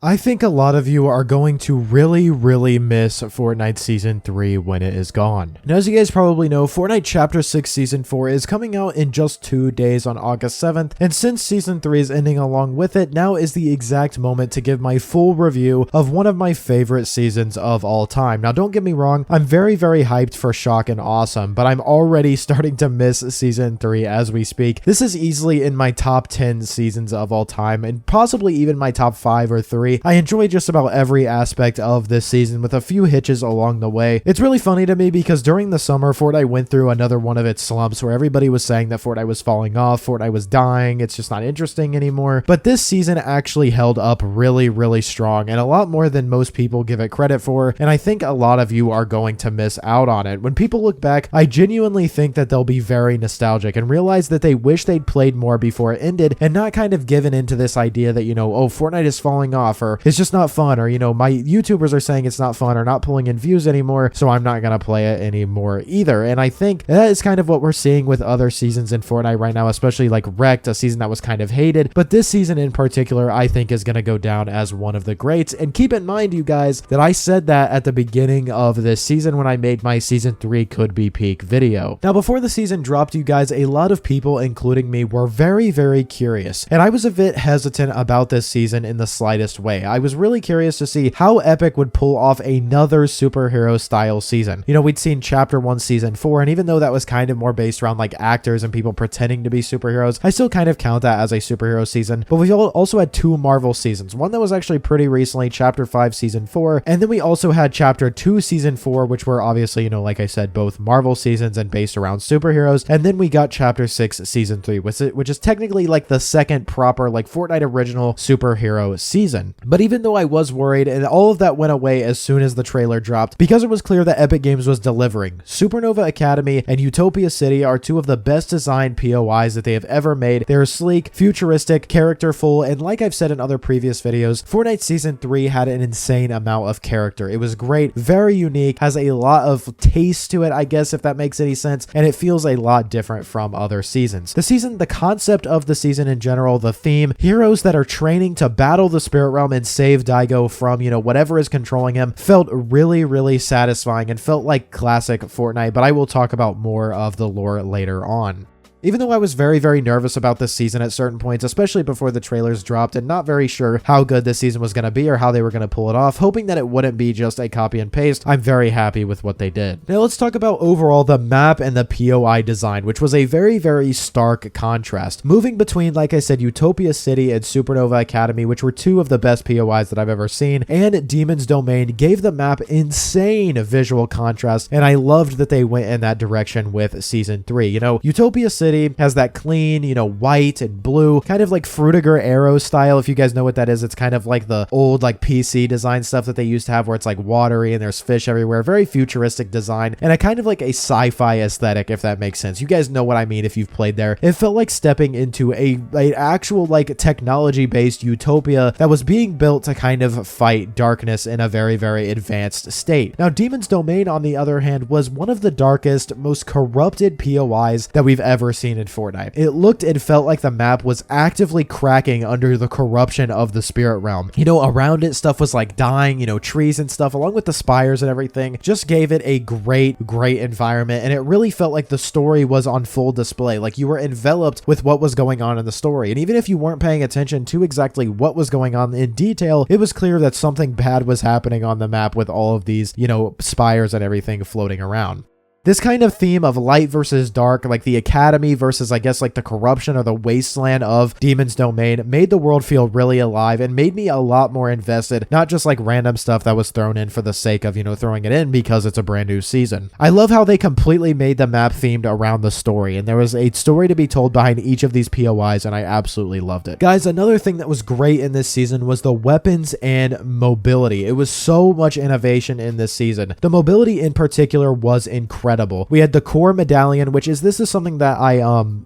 I think a lot of you are going to really miss Fortnite Season 3 when it is gone. And as you guys probably know, Fortnite Chapter 6 Season 4 is coming out in just 2 days on August 7th, and since Season 3 is ending along with it, now is the exact moment to give my full review of one of my favorite seasons of all time. Now don't get me wrong, I'm very hyped for Shock and Awesome, but I'm already starting to miss Season 3 as we speak. This is easily in my top 10 seasons of all time, and possibly even my top 5 or 3. I enjoy just about every aspect of this season with a few hitches along the way. It's really funny to me because during the summer, Fortnite went through another one of its slumps where everybody was saying that Fortnite was falling off, Fortnite was dying, it's just not interesting anymore. But this season actually held up really strong, and a lot more than most people give it credit for, and I think a lot of you are going to miss out on it. When people look back, I genuinely think that they'll be very nostalgic and realize that they wish they'd played more before it ended and not kind of given into this idea that, you know, oh, Fortnite is falling off, or it's just not fun, or, you know, my YouTubers are saying it's not fun or not pulling in views anymore, so I'm not gonna play it anymore either. And I think that is kind of what we're seeing with other seasons in Fortnite right now, especially like Wrecked, a season that was kind of hated, but this season in particular I think is gonna go down as one of the greats. And keep in mind, you guys, that I said that at the beginning of this season when I made my Season 3 could be peak video. Now before the season dropped, you guys, a lot of people, including me, were very curious, and I was a bit hesitant about this season in the slightest way. I was really curious to see how Epic would pull off another superhero style season. You know, we'd seen Chapter 1 Season 4, and even though that was kind of more based around like actors and people pretending to be superheroes, I still kind of count that as a superhero season. But we also had 2 Marvel seasons. One that was actually pretty recently, Chapter 5 Season 4, and then we also had Chapter 2 Season 4, which were obviously, you know, like I said, both Marvel seasons and based around superheroes. And then we got Chapter 6 Season 3, which is technically like the second proper like Fortnite original superhero season. But even though I was worried, and all of that went away as soon as the trailer dropped, because it was clear that Epic Games was delivering. Supernova Academy and Utopia City are 2 of the best designed POIs that they have ever made. They're sleek, futuristic, characterful, and like I've said in other previous videos, Fortnite Season 3 had an insane amount of character. It was great, very unique, has a lot of taste to it, I guess, if that makes any sense, and it feels a lot different from other seasons. The concept of the season in general, the theme, heroes that are training to battle the spirit realm and save Daigo from, you know, whatever is controlling him, felt really satisfying and felt like classic Fortnite, but I will talk about more of the lore later on. Even though I was very nervous about this season at certain points, especially before the trailers dropped, and not very sure how good this season was going to be or how they were going to pull it off, hoping that it wouldn't be just a copy and paste, I'm very happy with what they did. Now let's talk about overall the map and the POI design, which was a very stark contrast. Moving between, like I said, Utopia City and Supernova Academy, which were 2 of the best POIs that I've ever seen, and Demon's Domain, gave the map insane visual contrast, and I loved that they went in that direction with Season 3. You know, Utopia City has that clean, you know, white and blue, kind of like Frutiger Arrow style. If you guys know what that is, it's kind of like the old like PC design stuff that they used to have where it's like watery and there's fish everywhere. Very futuristic design and a kind of like a sci-fi aesthetic, if that makes sense. You guys know what I mean if you've played there. It felt like stepping into a actual like technology-based utopia that was being built to kind of fight darkness in a very advanced state. Now, Demon's Domain, on the other hand, was one of the darkest, most corrupted POIs that we've ever seen in Fortnite. It looked and felt like the map was actively cracking under the corruption of the spirit realm. You know, around it, stuff was like dying, you know, trees and stuff, along with the spires and everything, just gave it a great environment, and it really felt like the story was on full display, like you were enveloped with what was going on in the story. And even if you weren't paying attention to exactly what was going on in detail, it was clear that something bad was happening on the map with all of these, you know, spires and everything floating around. This kind of theme of light versus dark, like the academy versus, I guess, like the corruption or the wasteland of Demon's Domain, made the world feel really alive and made me a lot more invested, not just like random stuff that was thrown in for the sake of, you know, throwing it in because it's a brand new season. I love how they completely made the map themed around the story, and there was a story to be told behind each of these POIs, and I absolutely loved it. Guys, another thing that was great in this season was the weapons and mobility. It was so much innovation in this season. The mobility in particular was incredible. incredible. We had the core medallion, which is, this is something that I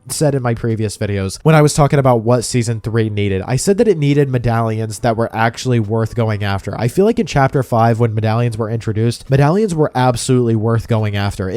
said in my previous videos when I was talking about what season 3 needed. I said that it needed medallions that were actually worth going after. I feel like in chapter 5, when medallions were introduced, medallions were absolutely worth going after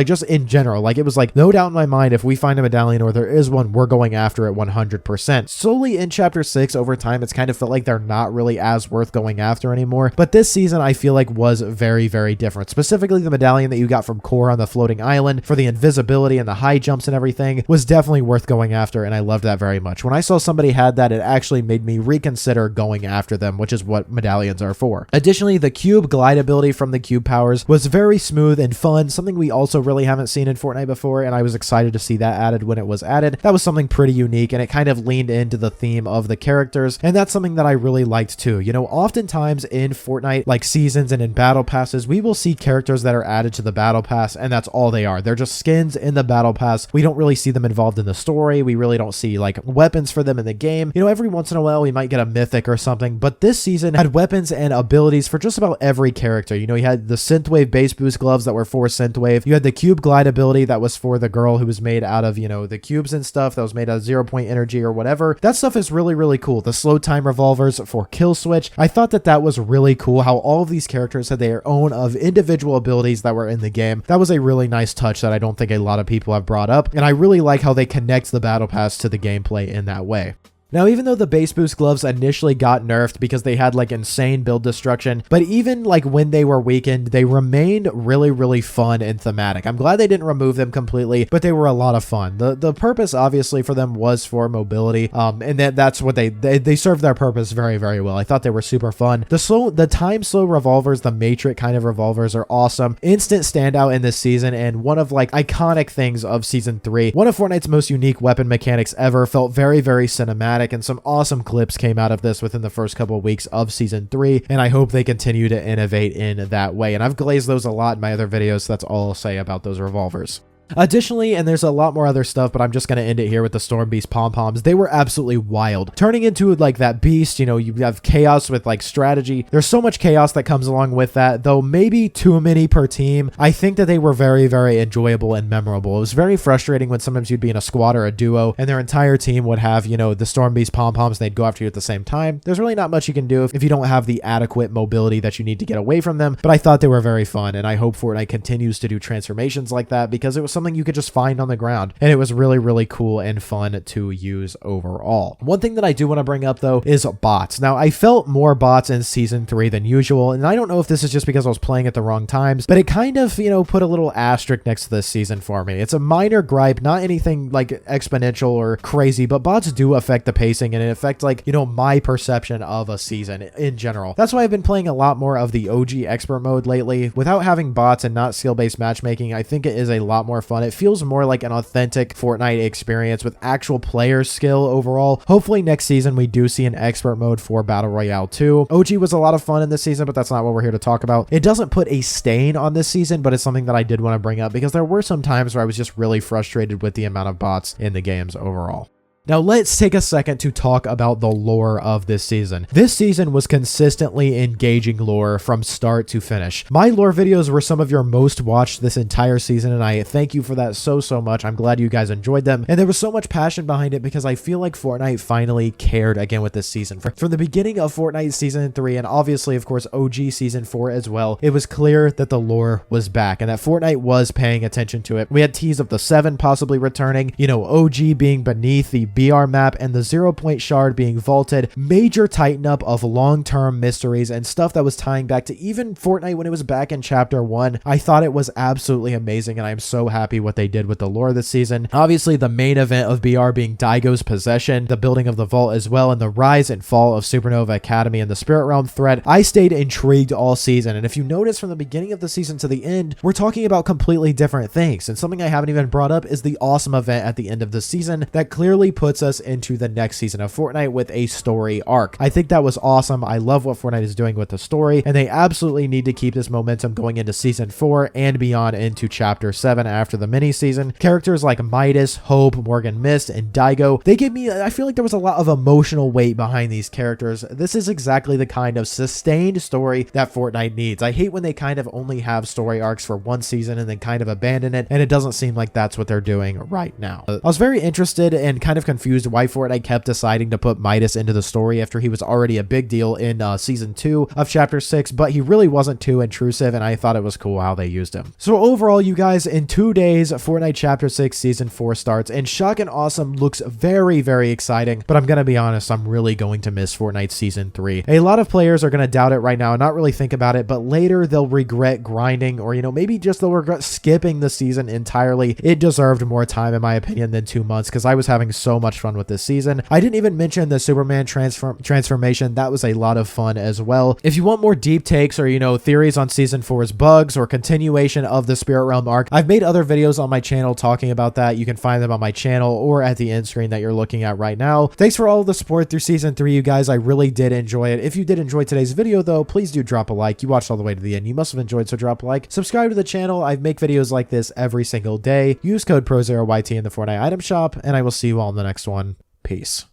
just in general. Like, it was like, no doubt in my mind, if we find a medallion or there is one, we're going after it 100%. Slowly in chapter 6, over time, it's kind of felt like they're not really as worth going after anymore. But this season, I feel like, was very, very different. Specifically, the medallion that you got from Core on the floating island for the invisibility and the high jumps and everything was definitely worth going after, and I loved that very much. When I saw somebody had that, it actually made me reconsider going after them, which is what medallions are for. Additionally, the cube glide ability from the cube powers was very smooth and fun, something we also really haven't seen in Fortnite before, and I was excited to see that added when it was added. That was something pretty unique, and it kind of leaned into the theme of the characters, and that's something that I really liked too. You know, oftentimes in Fortnite, like seasons and in battle passes, we will see characters that are added to the battle pass, and that's all they are. They're just skins in the battle pass. We don't really see them involved in the story. We really don't see like weapons for them in the game. You know, every once in a while we might get a mythic or something, but this season had weapons and abilities for just about every character. You know, you had the synthwave base boost gloves that were for synthwave. You had the cube glide ability that was for the girl who was made out of, you know, the cubes and stuff, that was made out of 0 point energy or whatever. That stuff is really, really cool. The slow time revolvers for kill switch. I thought that that was really cool, how all of these characters had their own of individual abilities that were in the game. That was a really nice touch that I don't think a lot of people have brought up, and I really like how they connect the battle pass to the gameplay in that way. Now, even though the base boost gloves initially got nerfed because they had like insane build destruction, but even like when they were weakened, they remained really, really fun and thematic. I'm glad they didn't remove them completely, but they were a lot of fun. The purpose obviously for them was for mobility, and that's what they served their purpose very, very well. I thought they were super fun. The time slow revolvers, the matrix kind of revolvers, are awesome. Instant standout in this season, and one of like iconic things of season 3. One of Fortnite's most unique weapon mechanics ever. Felt very, very cinematic, and some awesome clips came out of this within the first couple of weeks of season 3, and I hope they continue to innovate in that way. And I've glazed those a lot in my other videos, so that's all I'll say about those revolvers. Additionally, and there's a lot more other stuff, but I'm just going to end it here with the Storm Beast pom-poms. They were absolutely wild. Turning into like that beast, you know, you have chaos with like strategy. There's so much chaos that comes along with that, though maybe too many per team. I think that they were very, very enjoyable and memorable. It was very frustrating when sometimes you'd be in a squad or a duo and their entire team would have, you know, the Storm Beast pom-poms, and they'd go after you at the same time. There's really not much you can do if you don't have the adequate mobility that you need to get away from them, but I thought they were very fun, and I hope Fortnite continues to do transformations like that, because it was something you could just find on the ground, and it was really, really cool and fun to use overall. One thing that I do want to bring up though is bots. Now, I felt more bots in season 3 than usual, and I don't know if this is just because I was playing at the wrong times, but it kind of, you know, put a little asterisk next to this season for me. It's a minor gripe, not anything like exponential or crazy, but bots do affect the pacing, and it affects, like, you know, my perception of a season in general. That's why I've been playing a lot more of the OG expert mode lately. Without having bots and not skill-based matchmaking, I think it is a lot more fun. It feels more like an authentic Fortnite experience with actual player skill overall. Hopefully next season we do see an expert mode for Battle Royale 2. OG was a lot of fun in this season, but that's not what we're here to talk about. It doesn't put a stain on this season, but it's something that I did want to bring up because there were some times where I was just really frustrated with the amount of bots in the games overall. Now let's take a second to talk about the lore of this season. This season was consistently engaging lore from start to finish. My lore videos were some of your most watched this entire season, and I thank you for that so much. I'm glad you guys enjoyed them, and there was so much passion behind it because I feel like Fortnite finally cared again with this season. From the beginning of Fortnite season 3, and obviously of course OG season 4 as well, it was clear that the lore was back and that Fortnite was paying attention to it. We had teas of the 7 possibly returning, you know, OG being beneath the BR map and the 0 point shard being vaulted, major tighten up of long-term mysteries and stuff that was tying back to even Fortnite when it was back in chapter 1. I thought it was absolutely amazing, and I'm so happy what they did with the lore this season. Obviously the main event of BR being Daigo's possession, the building of the vault as well, and the rise and fall of Supernova Academy and the Spirit Realm threat. I stayed intrigued all season, and if you notice from the beginning of the season to the end, we're talking about completely different things, and something I haven't even brought up is the awesome event at the end of the season that clearly puts us into the next season of Fortnite with a story arc. I think that was awesome. I love what Fortnite is doing with the story, and they absolutely need to keep this momentum going into season 4 and beyond into chapter 7 after the mini season. Characters like Midas, Hope, Morgan Mist, and Daigo, they give me, I feel like there was a lot of emotional weight behind these characters. This is exactly the kind of sustained story that Fortnite needs. I hate when they kind of only have story arcs for one season and then kind of abandon it, and it doesn't seem like that's what they're doing right now. I was very interested and kind of confused why Fortnite kept deciding to put Midas into the story after he was already a big deal in season 2 of chapter 6, but he really wasn't too intrusive, and I thought it was cool how they used him. So overall, you guys, in 2 days, Fortnite chapter 6 season 4 starts, and Shock and Awesome looks very, very exciting, but I'm gonna be honest, I'm really going to miss Fortnite season 3. A lot of players are gonna doubt it right now and not really think about it, but later they'll regret grinding, or maybe just they'll regret skipping the season entirely. It deserved more time in my opinion than 2 months, because I was having so much fun with this season. I didn't even mention the Superman transformation. That was a lot of fun as well. If you want more deep takes or theories on season 4's bugs or continuation of the Spirit Realm arc, I've made other videos on my channel talking about that. You can find them on my channel or at the end screen that you're looking at right now. Thanks for all of the support through season 3, you guys. I really did enjoy it. If you did enjoy today's video though, please do drop a like. You watched all the way to the end. You must have enjoyed, so drop a like. Subscribe to the channel. I make videos like this every single day. Use code PROZEROYT in the Fortnite item shop, and I will see you all in the next one. Peace.